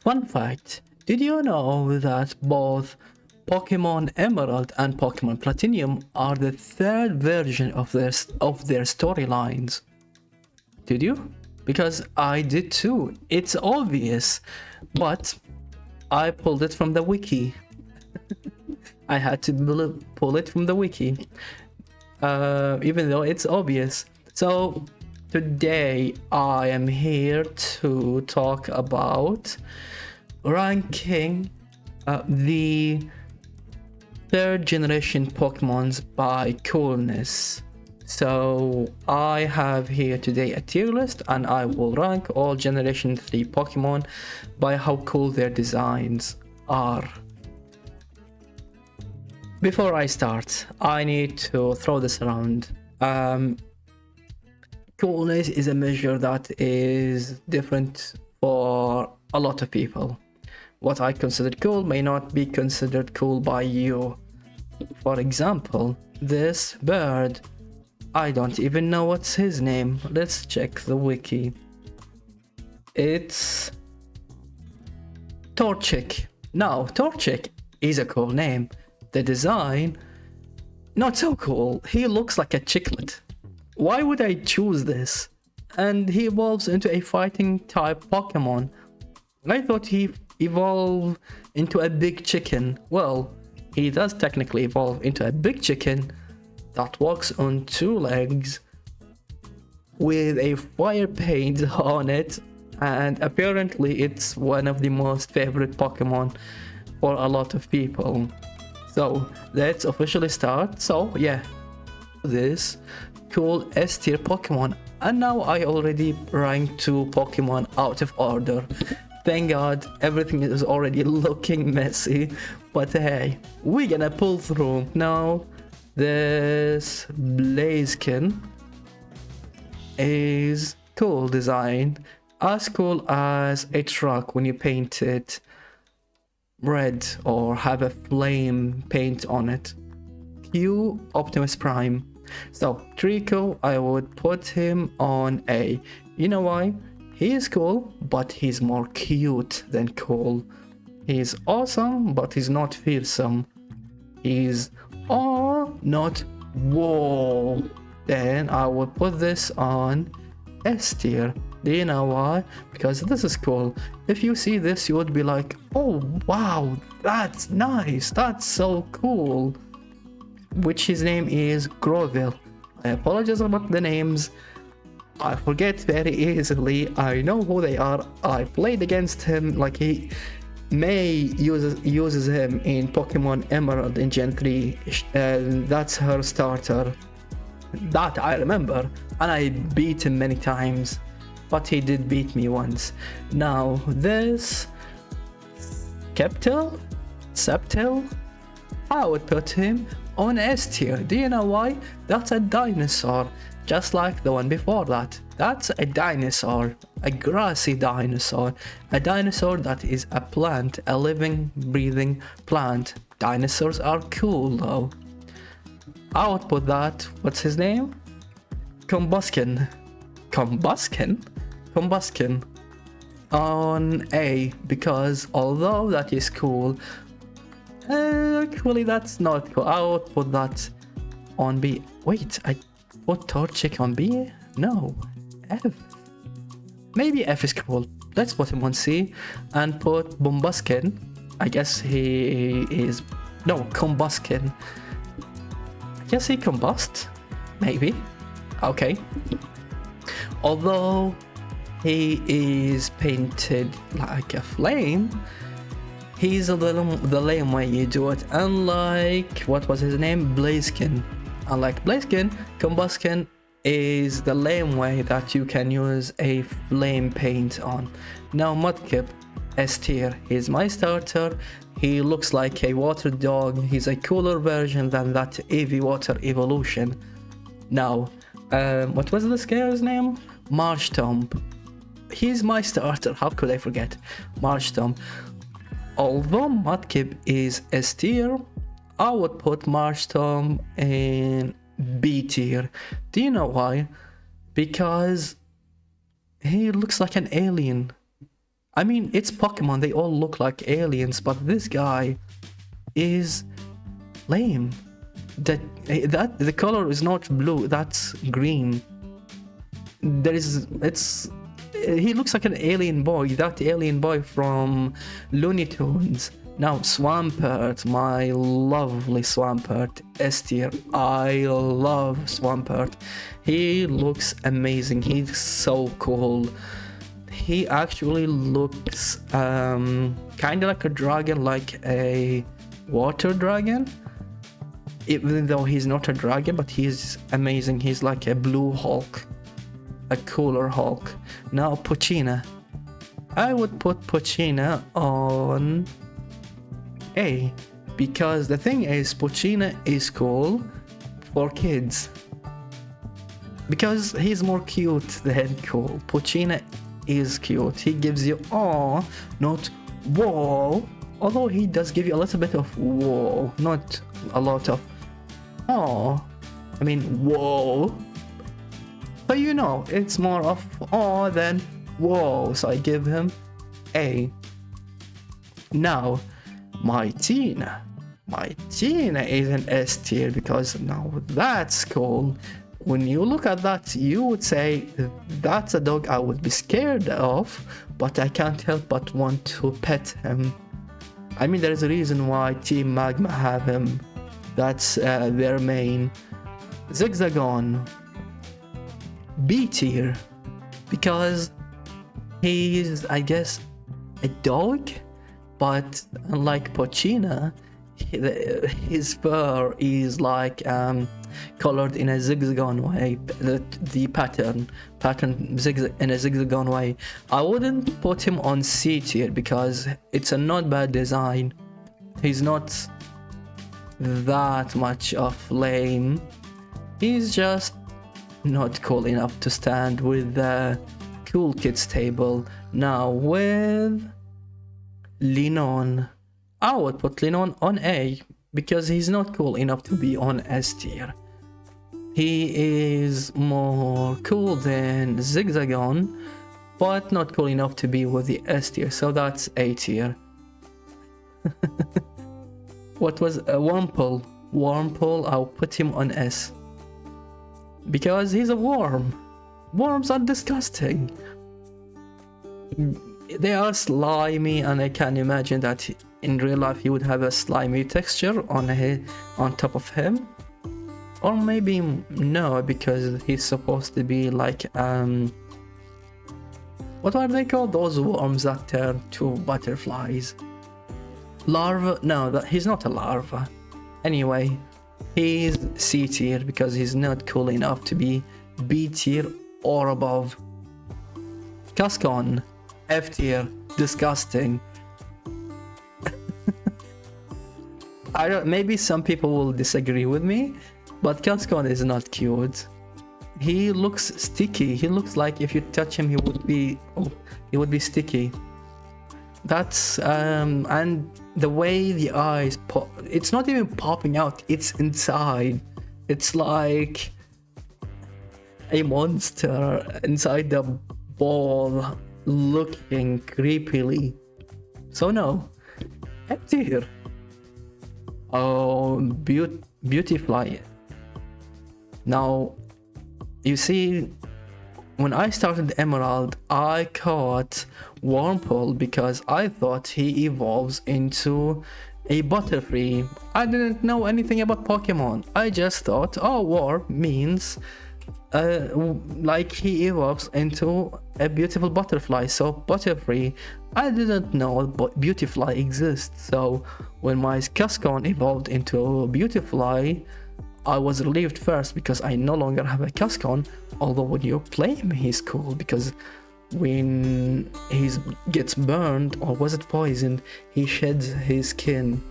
Fun fact, did you know that both Pokemon Emerald and Pokemon Platinum are the third version of their storylines? Did you? Because I did too. It's obvious, but I pulled it from the wiki. I had to pull it from the wiki, even though it's obvious. So today I am here to talk about ranking the third generation Pokemons by coolness. So I have here today a tier list, and I will rank all generation 3 Pokemon by how cool their designs are. Before I start, I need to throw this around. Coolness is a measure that is different for a lot of people. What I consider cool may not be considered cool by you. For example, this bird, I don't even know what's his name. Let's check the wiki. It's Torchic. Now, Torchic is a cool name. The design, not so cool. He looks like a chiclet. Why would I choose this? And he evolves into a fighting type Pokemon. I thought he evolved into a big chicken. Well, he does technically evolve into a big chicken that walks on two legs with a fire paint on it, and apparently it's one of the most favorite Pokemon for a lot of people. So let's officially start. So yeah, this cool S tier Pokemon, and now I already ranked 2 Pokemon out of order. Thank God, everything is already looking messy, but hey, we're gonna pull through. Now, this Blaziken is cool design, as cool as a truck when you paint it red or have a flame paint on it. Q Optimus Prime. So Trico, I would put him on A. You know why? He is cool, but he's more cute than cool. He's awesome, but he's not fearsome. He's not whoa. Then I would put this on S tier. Do you know why? Because this is cool. If you see this, you would be like, oh wow, that's nice, that's so cool. Which his name is Groville. I apologize about the names. I forget very easily. I know who they are. I played against him. Like, he May uses him in Pokemon Emerald in Gen 3. That's her starter. That I remember. And I beat him many times. But he did beat me once. Now this Sceptile, I would put him on S tier. Do you know why? That's a dinosaur, just like the one before that. That's a dinosaur, a grassy dinosaur, a dinosaur that is a plant, a living, breathing plant. Dinosaurs are cool though. I would put that, what's his name? Combuskin on A, because although that is cool, actually that's not cool. I would put that on B. Wait, I put Torchic on B? No, F. Maybe F is cool. Let's put him on C and put Bombuskin. I guess he is... No, Combuskin. I guess he combust? Maybe. Okay. Although he is painted like a flame, he's the lame way you do it. Unlike, what was his name? Blaziken. Unlike Blaziken, Combuskin is the lame way that you can use a flame paint on. Now Mudkip, S tier. He's my starter. He looks like a water dog. He's a cooler version than that Eevee Water evolution. Now, what was this guy's name? Marshtomp. He's my starter. How could I forget Marshtomp? Although Mudkip is S tier, I would put Marshtomp in B tier. Do you know why? Because he looks like an alien. I mean, it's Pokemon, they all look like aliens, but this guy is lame. That the color is not blue, that's green. He looks like an alien boy, that alien boy from Looney Tunes. Now Swampert, my lovely Swampert, S tier. I love Swampert. He looks amazing, he's so cool. He actually looks kind of like a dragon, like a water dragon. Even though he's not a dragon, but he's amazing. He's like a blue Hulk, a cooler Hulk. Now Pochina. I would put Pochina on A, because the thing is, Pochina is cool for kids. Because he's more cute than cool. Pochina is cute. He gives you aw, not whoa. Although he does give you a little bit of whoa, not a lot of aw. I mean whoa. So you know, it's more of aw than whoa. So I give him A. Now, my Tina is an S tier, because now that's cool. When you look at that, you would say that's a dog I would be scared of, but I can't help but want to pet him. I mean, there's a reason why Team Magma have him. That's their main. Zigzagon, B tier, because he's, I guess, a dog, but unlike Pochina, his fur is like colored in a zigzagon way. The pattern in a zigzagon way. I wouldn't put him on C tier because it's a not bad design. He's not that much of lame. He's just not cool enough to stand with the cool kids table. Now with Linon, I would put Linon on A, because he's not cool enough to be on S tier. He is more cool than Zigzagon, but not cool enough to be with the S tier, so that's A tier. What was a Wurmple? Wurmple, I'll put him on S, because he's a worm. Worms are disgusting. They are slimy, and I can imagine that in real life he would have a slimy texture on top of him. Or maybe no, because he's supposed to be like what are they called, those worms that turn to butterflies? Larva? No, he's not a larva. Anyway, he's C tier because he's not cool enough to be B tier or above. Cascon, F tier, disgusting. I don't, maybe some people will disagree with me, but Cascon is not cute. He looks sticky. He looks like if you touch him, he would be sticky. That's and the way the eyes pop, it's not even popping out, it's inside. It's like a monster inside the ball, looking creepily. So no, F tier. Oh, Beautifly. Now, you see, when I started Emerald, I caught Wurmple because I thought he evolves into a Butterfree. I didn't know anything about Pokemon. I just thought, oh, War means like he evolves into a beautiful butterfly, so Butterfree. I didn't know Beautifly exists, so when my Cascon evolved into a Beautifly, I was relieved first because I no longer have a Cascon, although when you play him he's cool, because when he gets burned, or was it poisoned, he sheds his skin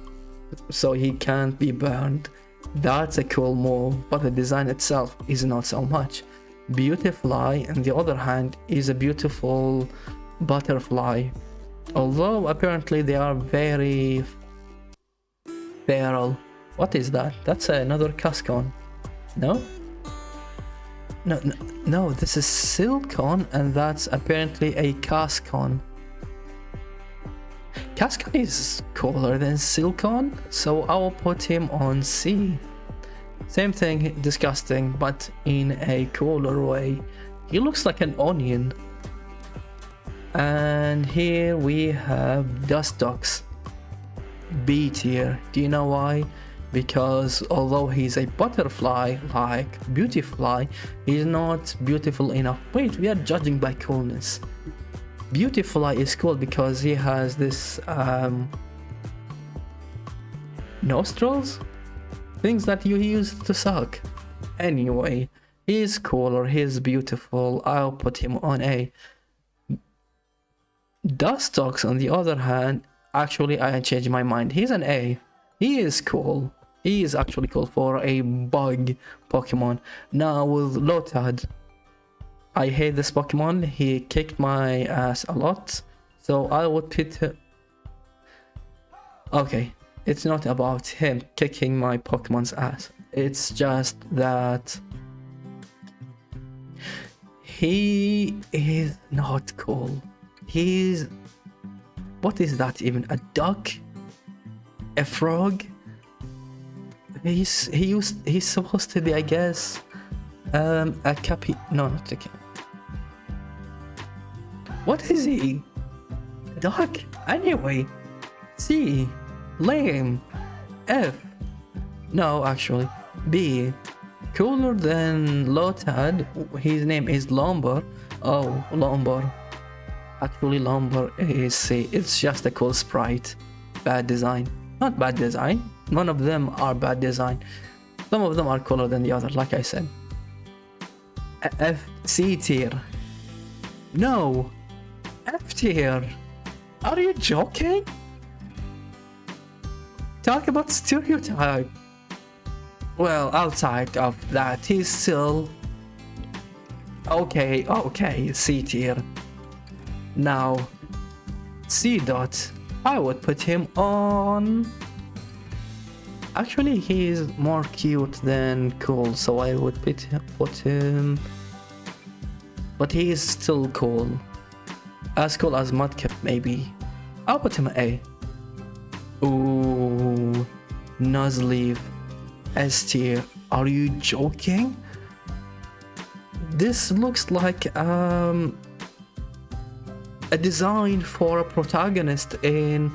so he can't be burned. That's a cool move, but the design itself is not so much. Beautifly, on the other hand, is a beautiful butterfly, although apparently they are very feral. What is that? That's another Cascon. No, this is Silcon, and that's apparently a Cascon. Cascade is cooler than Silicon, so I will put him on C. Same thing, disgusting, but in a cooler way. He looks like an onion. And here we have Dustox, B tier. Do you know why? Because although he's a butterfly, like Beautifly, he's not beautiful enough. Wait, we are judging by coolness. Beautifly is cool because he has this nostrils, things that you use to suck. Anyway, he's cooler, he's beautiful. I'll put him on A. Dustox, on the other hand, actually I changed my mind. He's an A. He is cool. He is actually cool for a bug Pokemon. Now with Lotad, I hate this Pokemon. He kicked my ass a lot, so I would put him. Okay, it's not about him kicking my Pokemon's ass. It's just that he is not cool. He's... what is that even? A duck? A frog? He's supposed to be, I guess, a capi... no, not a capi. What is he? Duck? Anyway. C. Lame. F. No, actually. B. Cooler than Lotad. His name is Lombar. Oh, Lombar. Actually, Lombar is C. It's just a cool sprite. Bad design. Not bad design. None of them are bad design. Some of them are cooler than the other, like I said. F. C tier. No. F tier. Are you joking? Talk about stereotype. Well, outside of that, he's still okay, C tier. Now, C dot, I would put him on... actually, he's more cute than cool, so I would put him... but he is still cool. As cool as Mudkip, maybe. I'll put him A. Ooh, Nuzleaf, S tier. Are you joking? This looks like a design for a protagonist in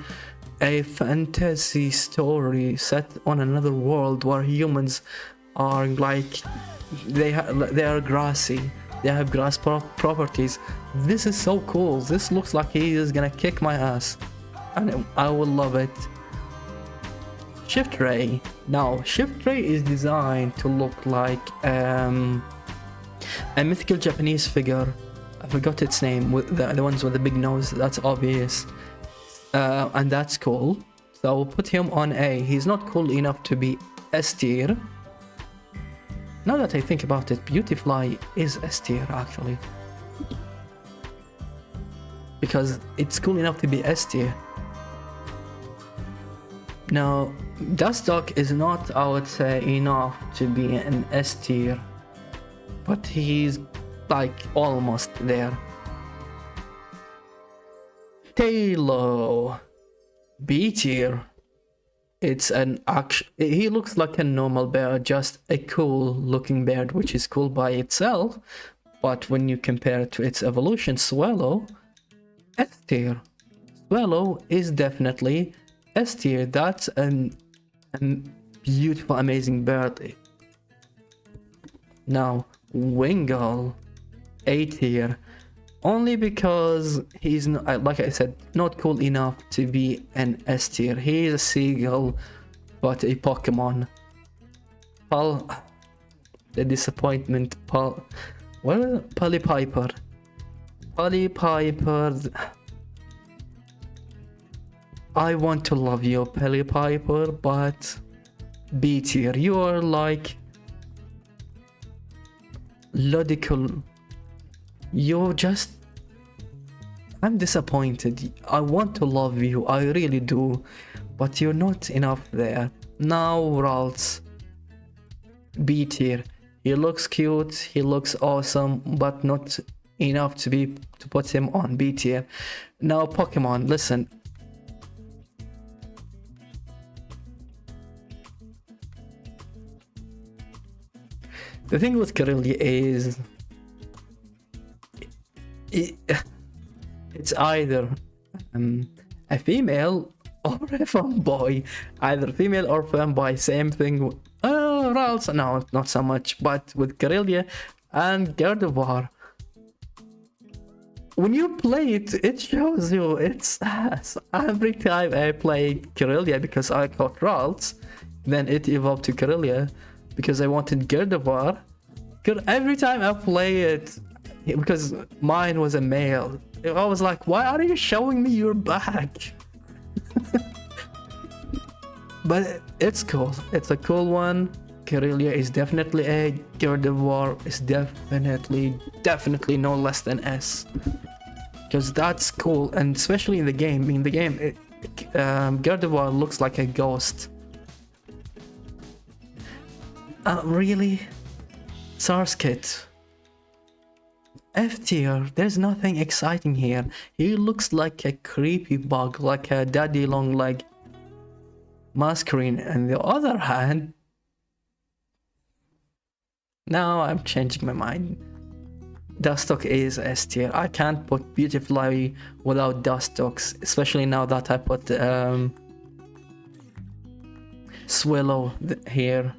a fantasy story set on another world where humans are like they are grassy. They have grass properties. This is so cool. This looks like he is gonna kick my ass, and I will love it. Shift Ray. Now, Shift Ray is designed to look like a mythical Japanese figure. I forgot its name. With the ones with the big nose. That's obvious, and that's cool. So I will put him on A. He's not cool enough to be S tier. Now that I think about it, Beautifly is S tier actually, because it's cool enough to be S tier. Now, Dustox is not, I would say, enough to be an S tier, but he's like almost there. Tailo, B tier. It's an he looks like a normal bear, just a cool looking bird, which is cool by itself, but when you compare it to its evolution, Swallow, S tier. Swallow is definitely S tier. That's a beautiful, amazing bird. Now, Wingull, A tier. Only because he's not, like I said, not cool enough to be an S tier. He is a seagull, but a Pokemon. The disappointment. Polypiper. I want to love you, Polypiper, but B tier. You are like logical. You're just... I'm disappointed. I want to love you, I really do, but you're not enough there. Now Ralts, B tier. He looks cute, he looks awesome, but not enough to put him on B tier. Now Pokemon, listen. The thing with Corellia is it's either a female or a femboy. Either female or femboy, same thing. Ralts, no, not so much. But with Corellia and Gardevoir, when you play it, it shows you. It's every time I play Corellia because I got Ralts, then it evolved to Corellia because I wanted Gardevoir. Every time I play it, because mine was a male, I was like, why are you showing me your back? But it's cool. It's a cool one. Corellia is definitely A. Gardevoir is definitely no less than S. Because that's cool, and especially in the game. In the game, Gardevoir looks like a ghost. Really? Sarskit. F tier, there's nothing exciting here. He looks like a creepy bug, like a daddy long leg Masquerine. On the other hand, now I'm changing my mind. Dustox is S tier. I can't put Beautifly without Dustox, especially now that I put Swallow here.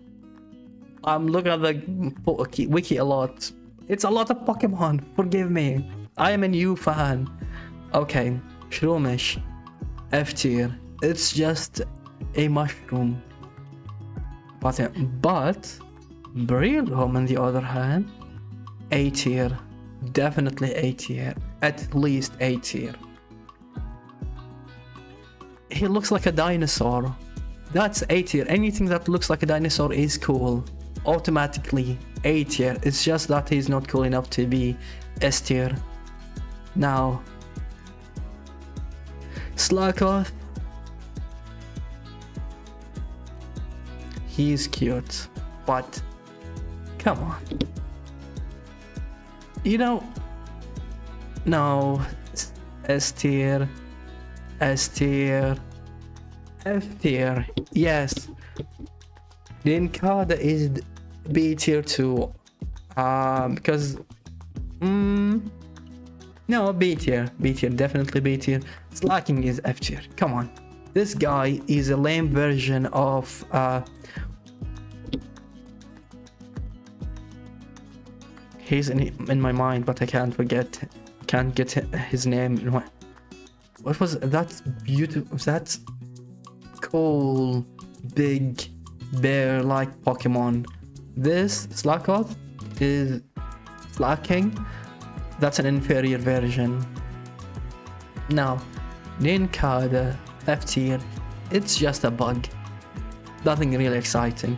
I'm looking at the wiki a lot. It's a lot of Pokemon, forgive me. I am a new fan. Okay, Shroomish, F tier. It's just a mushroom. But Breloom on the other hand, A tier. Definitely A tier. At least A tier. He looks like a dinosaur. That's A tier. Anything that looks like a dinosaur is cool. Automatically A tier. It's just that he's not cool enough to be S tier. Now, Slakoth. He's cute, but come on. You know, no, S tier, S tier, F tier. Yes, Linkada is B tier too, because no, B tier, definitely B tier. Slacking is F tier. Come on, this guy is a lame version of he's in my mind, but I can't get his name. What was that? Beautiful. That's cool, big bear-like Pokemon. This Slakoth is Slacking. That's an inferior version. Now, Nincada, F tier. It's just a bug. Nothing really exciting.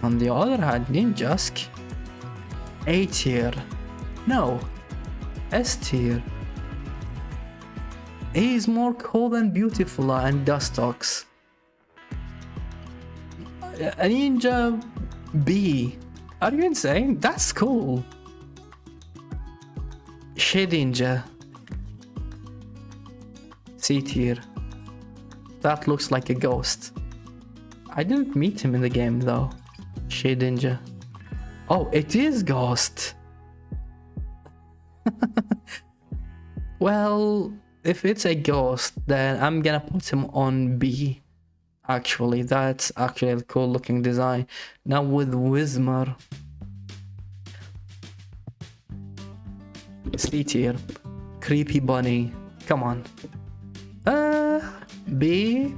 On the other hand, Ninjask, A tier. No, S tier. He's more cool than Beautiful and Dustox. A Ninja B. Are you insane? That's cool. Shedinja, C tier. That looks like a ghost. I didn't meet him in the game though. Shedinja. Oh, it is Ghost. Well, if it's a ghost, then I'm gonna put him on B. Actually, that's actually a cool looking design. Now with Whismur, C tier. Creepy bunny. Come on. B,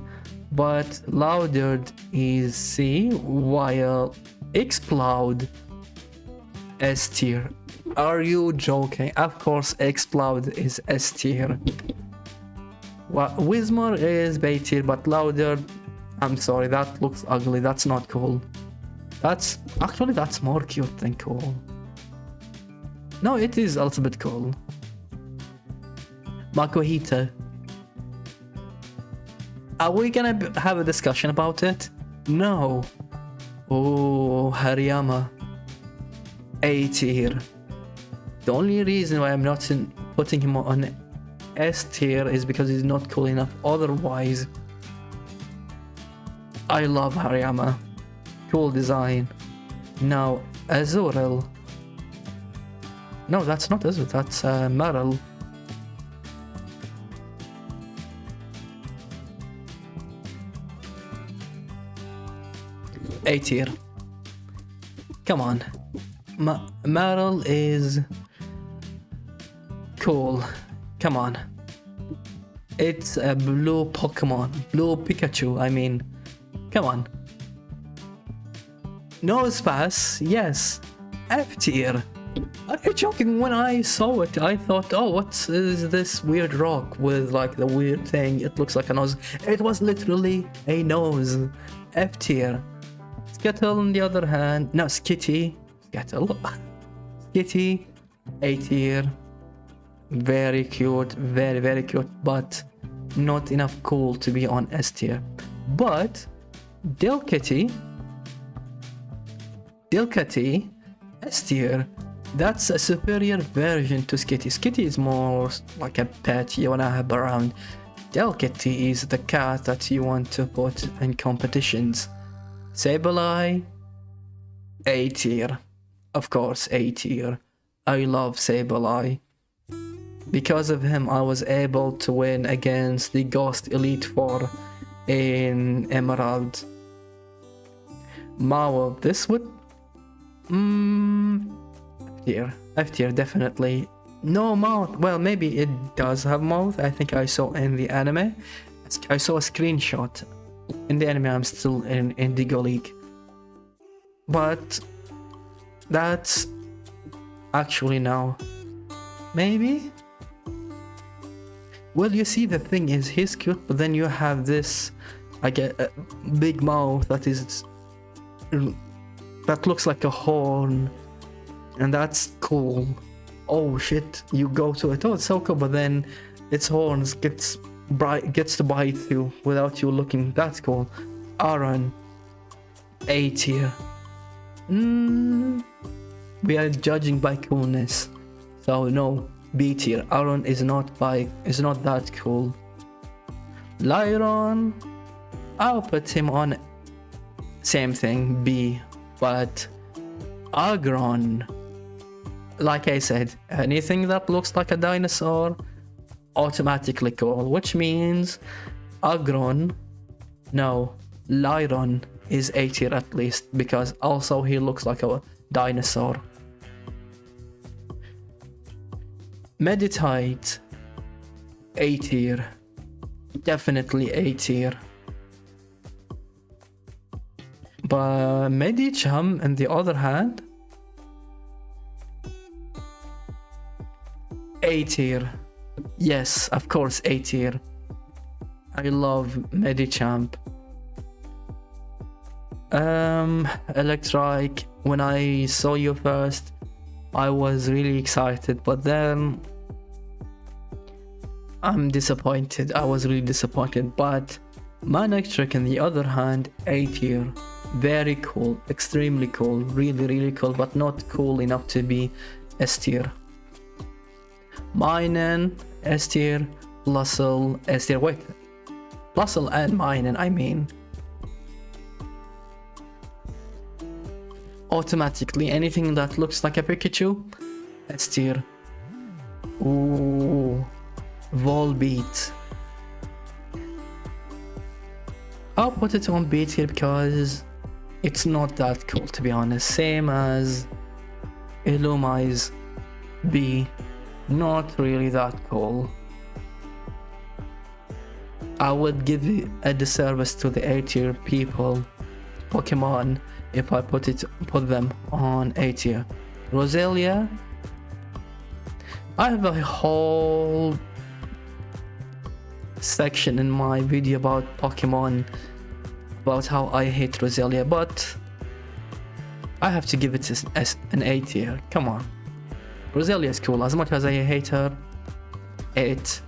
but Loudred is C, while Exploud S tier. Are you joking? Of course Exploud is S tier. Well, Whismur is B tier, but Loudred, I'm sorry, that looks ugly. That's not cool. That's more cute than cool. No, it is a little bit cool. Makuhita. Are we gonna have a discussion about it? No. Oh, Hariyama. A tier. The only reason why I'm not putting him on S tier is because he's not cool enough. Otherwise, I love Hariyama. Cool design. Now, Azuril. No, that's not Azuril, that's Meryl. A tier. Come on. Meryl is cool. Come on. It's a blue Pokemon. Blue Pikachu, I mean. Come on. Nose pass, yes. F tier. Are you joking? When I saw it, I thought, oh, what is this weird rock with like the weird thing? It looks like a nose. It was literally a nose. F tier. Skittle on the other hand, no, Skitty. Skittle. Skitty, A tier. Very cute, very, very cute, but not enough cool to be on S tier. But Delcatty, S tier. That's a superior version to Skitty. Skitty is more like a pet you wanna have around. Delcatty is the cat that you want to put in competitions. Sableye, A tier. Of course, A tier. I love Sableye. Because of him, I was able to win against the Ghost Elite Four in Emerald. Mao, this would... F tier, definitely. No mouth. Well, maybe it does have mouth. I think I saw in the anime. I saw a screenshot. In the anime, I'm still in Indigo League. But that's actually now. Maybe? Well, you see, the thing is, he's cute, but then you have this, like a big mouth that looks like a horn, and that's cool. Oh shit, you go to it, oh, it's so cool, but then its horns gets to bite you without you looking. That's cool. Aron, A tier. We are judging by coolness, so no. B tier. Aron is not that cool. Lyron, I'll put him on same thing, B. But Agron, like I said, anything that looks like a dinosaur, automatically cool. Which means Agron, no, Lyron is A tier at least, because also he looks like a dinosaur. Meditite, A tier. Definitely A tier. But Medicham, on the other hand, A tier. Yes, of course, A tier. I love Medicham. Electrike, when I saw you first, I was really excited, but then I'm disappointed. I was really disappointed. But Manectric, on the other hand, A tier. Very cool, extremely cool, really, really cool, but not cool enough to be S tier. Minen, S tier. Plusle, S tier. Wait, Plusle and Minen, I mean. Automatically, anything that looks like a Pikachu, S tier. Ooh, Volbeat. I'll put it on B tier because it's not that cool, to be honest. Same as Illumise, B. Not really that cool. I would give a disservice to the A tier people, Pokemon, if I put them on A tier. Roselia, I have a whole section in my video about Pokemon, about how I hate Roselia, but I have to give it as an A tier. Come on, Roselia is cool. As much as I hate her, it's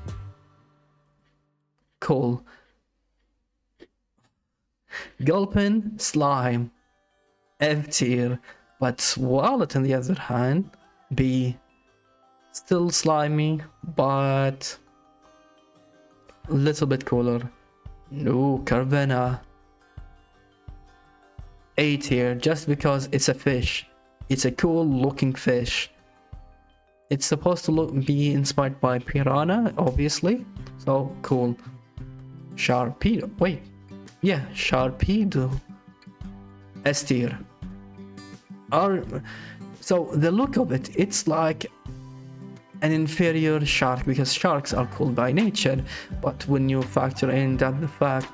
cool. Gulpin, Slime, F tier, but Swalot on the other hand, B. Still slimy, but a little bit cooler. No, Carvena, A tier, just because it's a fish. It's a cool looking fish. It's supposed to be inspired by piranha, obviously. So cool. Sharpedo. Wait. Yeah, Sharpedo. S tier. So the look of it, it's like an inferior shark, because sharks are cool by nature, but when you factor in that the fact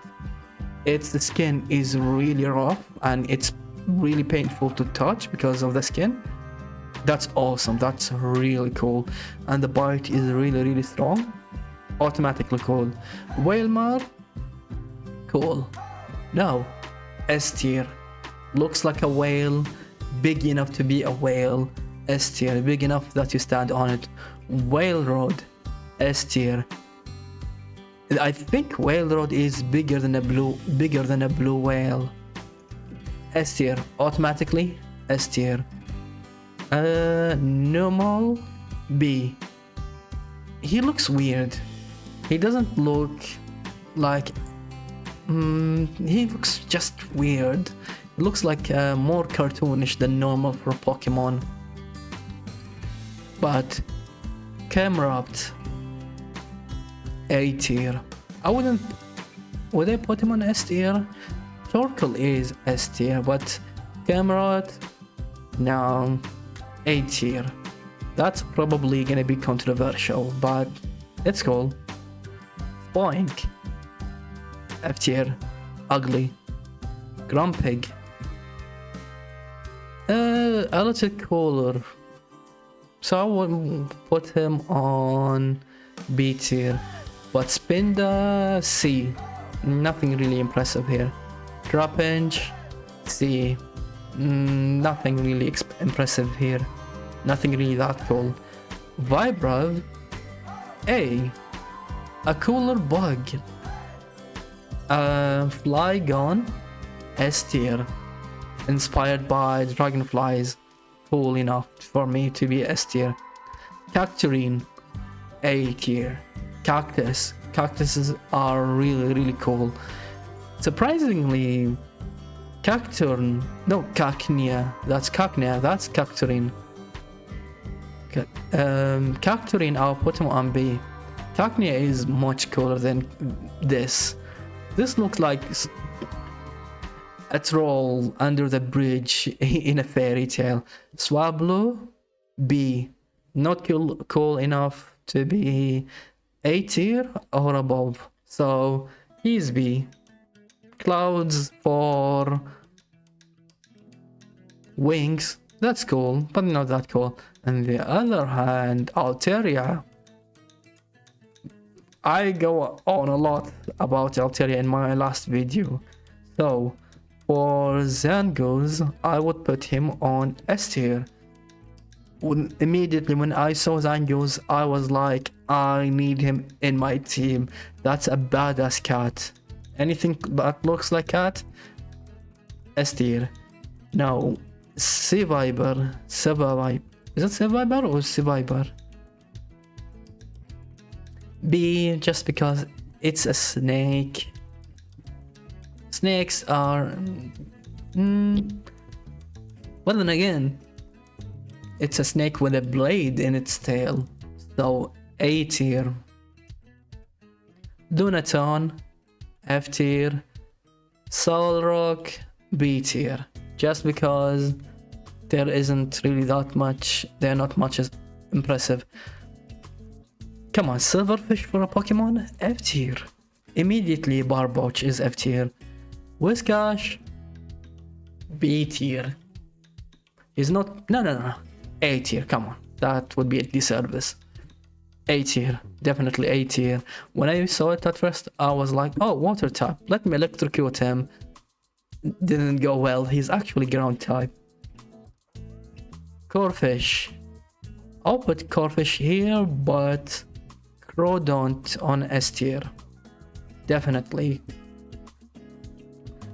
the skin is really rough and it's really painful to touch because of the skin, that's awesome. That's really cool. And the bite is really strong. Automatically cool. Whale, cool. No, S tier. Looks like a whale, big enough to be a whale. S tier, big enough that you stand on it. Whale rod, S tier. I think whale rod is bigger than a blue whale. S tier, automatically S tier. Normal, B. He looks weird. He doesn't look like. He looks just weird. It looks like more cartoonish than normal for Pokemon. But Camerupt, A tier. Would I put him on S tier? Torkoal is S tier, but Camerupt, no, A tier. That's probably gonna be controversial, but it's cool. Boink, F tier. Ugly. Grumpig, a little cooler, so I would put him on B tier. But Spinda, C. Nothing really impressive here. Trapinch, C. Nothing really impressive here. Nothing really that cool. Vibrav, A. A cooler bug. Flygon, S tier. Inspired by dragonflies. Cool enough for me to be S tier. Cacturine, A tier. Cactuses are really cool. Surprisingly, Cacturne, no, Cacnea, that's Cacturine. Cacturine, I'll put him on B. Cacnea is much cooler than this. This looks like a troll under the bridge in a fairy tale. Swablu, B. Not cool enough to be A tier or above, so he's B. Clouds for wings, that's cool, but not that cool. On the other hand, Altaria. I go on a lot about Altaria in my last video. So for Zangoose, I would put him on S tier. Immediately when I saw Zangoose, I was like, I need him in my team. That's a badass cat. Anything that looks like cat, S tier. No, Seviper. Is it Seviper or Seviper? B, just because it's a snake. Snakes are... Well, then again, it's a snake with a blade in its tail. So, A tier. Dunaton, F tier. Solrock, B tier. Just because there isn't really that much, they're not much as impressive. Come on, Silverfish for a Pokemon? F tier. Immediately Barboach is F tier. Whiscash, B tier. He's not, no. A tier, come on. That would be a disservice. A tier, definitely A tier. When I saw it at first, I was like, oh, water type. Let me electrocute him. Didn't go well. He's actually ground type. Corphish. I'll put Corphish here, but Crawdont on S tier. Definitely.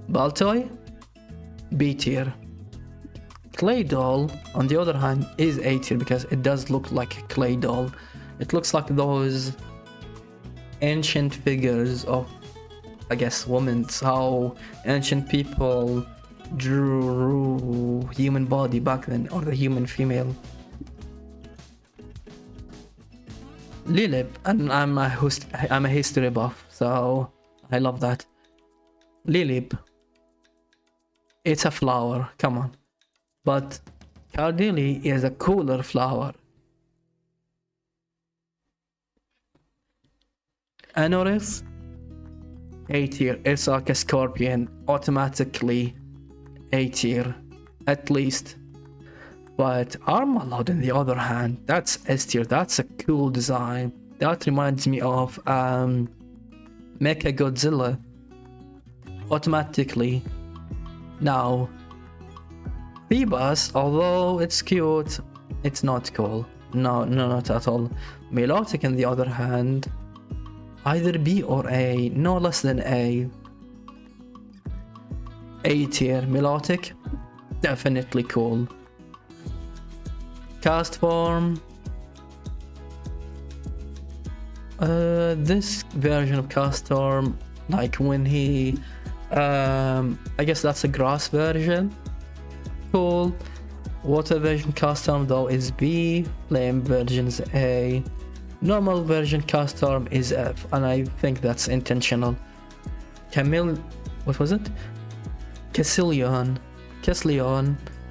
Baltoy, B tier. Claydol, on the other hand, is A tier because it does look like a clay doll. It looks like those ancient figures of, I guess, women. How ancient people drew human body back then, or the human female. Lilip, and I'm a history buff, so I love that. Lilip, it's a flower, come on. But Cardili is a cooler flower. Anoris, A tier. It's like a scorpion, automatically A tier, at least. But Armalod, on the other hand, that's S tier. That's a cool design. That reminds me of Mecha Godzilla. Automatically. Now, Phoebus, although it's cute, it's not cool. No, not at all. Milotic, on the other hand, either B or A, no less than A. A tier. Milotic, definitely cool. Cast form. This version of cast form, like when he, I guess that's a grass version. Cool. Water version cast form though is B. Flame version is A. Normal version cast form is F, and I think that's intentional. What was it? Cassilion,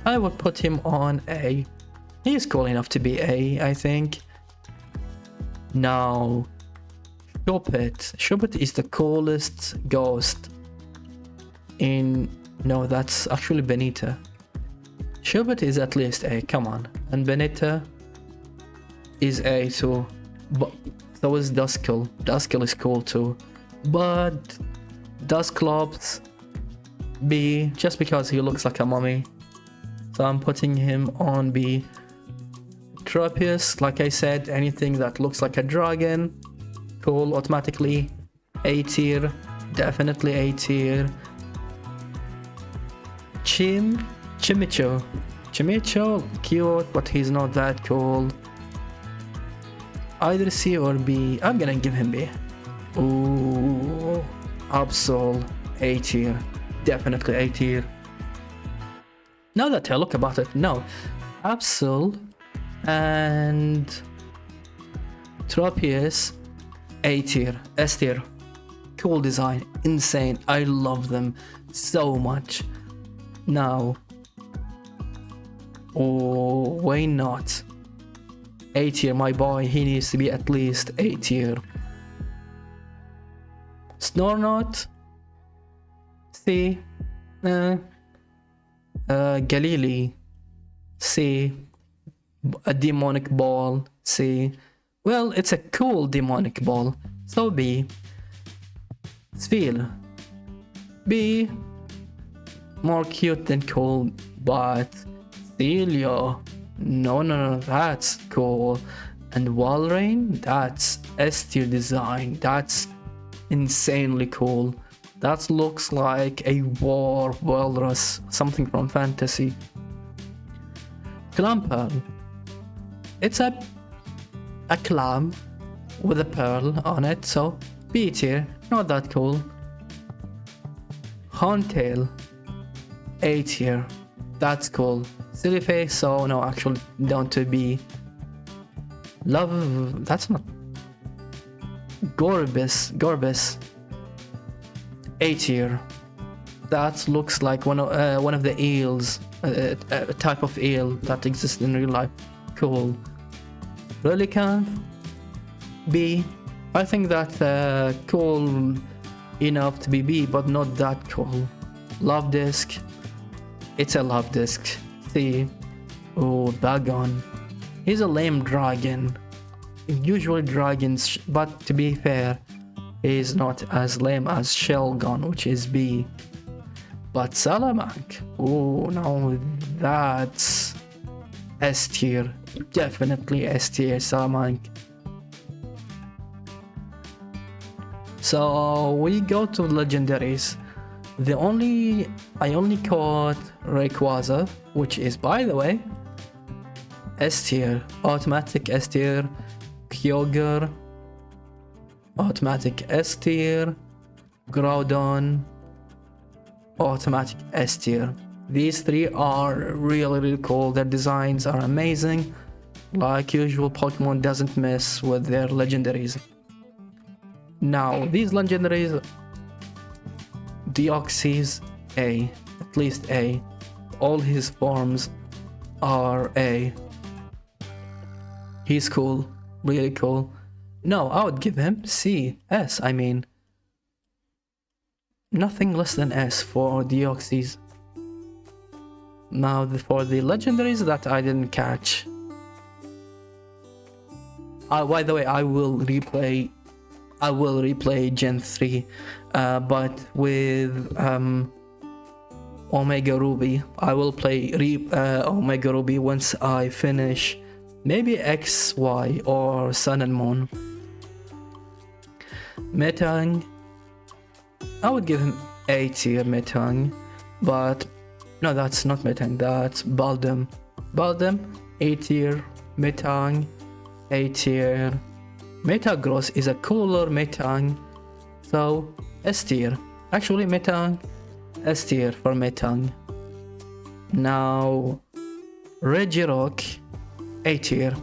I would put him on A. He's cool enough to be A, I think. Now, Shuppet is the coolest ghost in... No, that's actually Benita. Shuppet is at least A, come on. And Benita is A too. But so is Duskull. Duskull is cool too. But Dusclops B, just because he looks like a mummy. So I'm putting him on B. Tropius, like I said, anything that looks like a dragon, cool, automatically A tier, definitely A tier. Chimicho, cute, but he's not that cool. Either C or B. I'm gonna give him B. Ooh, Absol, A tier, definitely A tier. Now that I look about it, no, Absol and Tropius, A tier, S tier. Cool design, insane. I love them so much. Now, oh, why not? A tier, my boy. He needs to be at least A tier. Snornot, C. Galili, C. A demonic ball, C. Well, it's a cool demonic ball, so B. Sphere, B. More cute than cool, but Celio, no, that's cool. And Walrein, that's S tier design, that's insanely cool. That looks like a war walrus, something from fantasy. Clam Pearl, it's a clam with a pearl on it, so B tier, not that cool. Horntail, A tier, that's cool. Silly face, so no, actually down to B. Love, that's not. Gorbis, A tier. That looks like one of the eels, a type of eel that exists in real life. Cool. Relicanth, B. I think that's cool enough to be B, but not that cool. Love Disc, it's a love disc. C. Oh, Dagon, he's a lame dragon. Usually dragons, but to be fair, he's not as lame as Shelgon, which is B. But Salamanc, oh no, that's S tier, definitely S tier Salamanc. So we go to legendaries. I only caught Rayquaza, which is, by the way, S tier, automatic S tier. Kyogre, automatic S tier. Groudon, automatic S tier. These three are really cool. Their designs are amazing. Like usual, Pokemon doesn't mess with their legendaries. Now, these legendaries, Deoxys A, at least A. All his forms are A. He's cool, really cool. No, I would give him C, S, I mean. Nothing less than S for Deoxys. Now, for the legendaries that I didn't catch. By the way, I will replay Gen 3, but with Omega Ruby. I will play Omega Ruby once I finish maybe X, Y, or Sun and Moon. Metang, I would give him A tier Metang, but no, that's not Metang, that's Baldum. Baldum, A tier, Metang, A tier. Metagross is a cooler Metang, so S tier. Actually, Metang, S tier for Metang. Now, Regirock, A tier.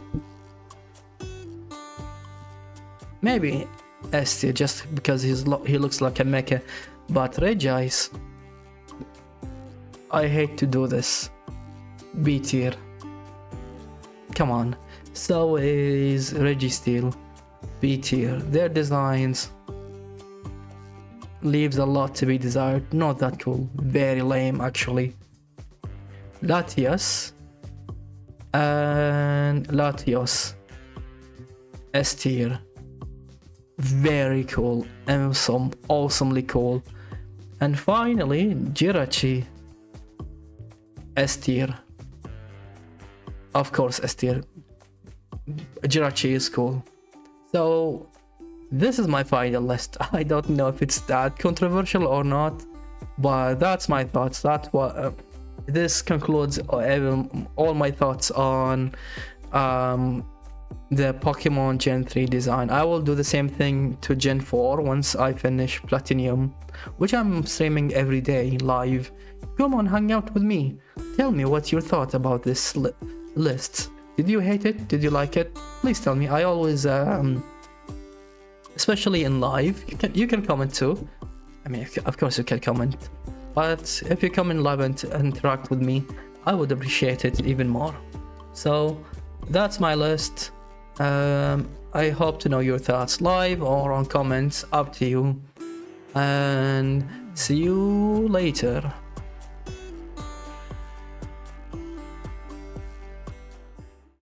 Maybe S tier just because he looks like a mecha, but Regice, I hate to do this. B tier. Come on. So is Registeel, B tier. Their designs leaves a lot to be desired. Not that cool. Very lame actually. Latias and Latios, S tier. Very cool. Awesomely cool. And finally, Jirachi, S tier. Of course, S tier. Jirachi is cool. So this is my final list. I don't know if it's that controversial or not, but that's my thoughts. That's what this concludes all my thoughts on the Pokemon Gen 3 design. I will do the same thing to Gen 4 once I finish Platinum, which I'm streaming every day live. Come on, hang out with me. Tell me what's your thought about this list. Did you hate it? Did you like it? Please tell me. I always, especially in live, you can comment too. I mean, of course you can comment, but if you come in live and interact with me, I would appreciate it even more. So that's my list. I hope to know your thoughts live or on comments, up to you, and see you later.